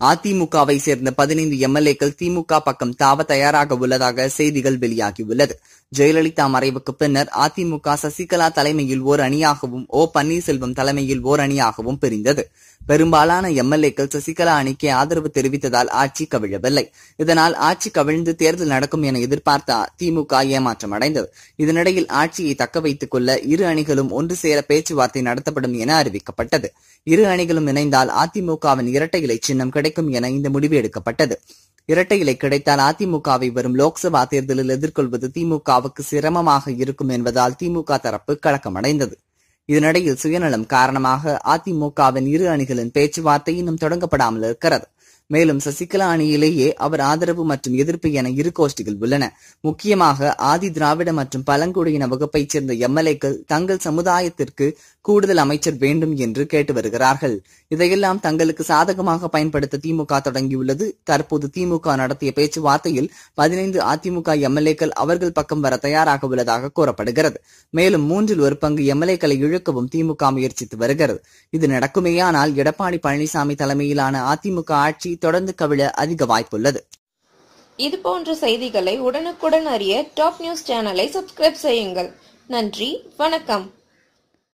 அதிமுகவை சேர்ந்த 15 எம்எல்ஏக்கள் திமுக பக்கம் தாவ தயாராக உள்ளதாக செய்திகள் வெளியாகியுள்ளது. ஜெயலலிதா மறைவுக்கு பின்னர் அதிமுக சசிகலா தலைமையில் ஓர் அணியாகவும் ஓ பன்னீர்செல்வம் தலைமையில் ஓர் அணியாகவும் பிரிந்தது. பெரும்பாலான எம்எல்ஏக்கள் சசிகலா அணிக்கு ஆதரவு தெரிவித்ததால் ஆட்சி கவிழவில்லை. இதனால் ஆட்சி கவிழ்ந்து தேர்தல் நடக்கும் என எதிர்பார்த்த திமுக ஏமாற்றம் அடைந்தது. இதனிடையில் ஆட்சியை தக்க வைத்துக் கொள்ள இரு அணிகளும் ஒன்று சேர பேச்சுவார்த்தை நடத்தப்படும் என அறிவிக்கப்பட்டது. இரு அணிகளும் இணைந்தால் அதிமுகவின் இரட்டை இலை சின்னம் கிடைக்கும் என இந்த முடிவு எடுக்கப்பட்டது. இரட்டை இலை கிடைத்தால் அதிமுகவை வரும் லோக்சபா தேர்தலில் எதிர்கொள்வது திமுகவுக்கு சிரமமாக இருக்கும் என்பதால் திமுக தரப்பு கலக்கமடைந்தது. இதனிடையில் சுயநலம் காரணமாக அதிமுகவின் இரு அணிகளின் பேச்சுவார்த்தை இன்னும் தொடங்கப்படாமல் இருக்கிறது. மேலும் சசிகலா அணியிலேயே அவர் ஆதரவு மற்றும் எதிர்ப்பு என இரு கோஷ்டிகள் உள்ளன. முக்கியமாக ஆதி திராவிட மற்றும் பழங்குடியின வகுப்பைச் சேர்ந்த எம்எல்ஏக்கள் தங்கள் சமுதாயத்திற்கு கூடுதல் அமைச்சர் வேண்டும் என்று கேட்டு வருகிறார்கள். இதையெல்லாம் தங்களுக்கு சாதகமாக பயன்படுத்த திமுக தொடங்கியுள்ளது. தற்போது திமுக நடத்திய பேச்சுவார்த்தையில் 15 அதிமுக எம்எல்ஏக்கள் அவர்கள் பக்கம் வர தயாராக உள்ளதாக கூறப்படுகிறது. மேலும் 1/3 பங்கு எம்எல்ஏக்களை இழுக்கவும் திமுக முயற்சித்து வருகிறது. இது நடக்குமேயானால் எடப்பாடி பழனிசாமி தலைமையிலான அதிமுக ஆட்சி தொடர்ந்து கவிழ அதிக வாய்ப்புள்ளது. இதுபோன்ற செய்திகளை உடனுக்குடன் அறிய டாப் நியூஸ் சேனலை சப்ஸ்கிரைப் செய்யுங்கள். நன்றி, வணக்கம்.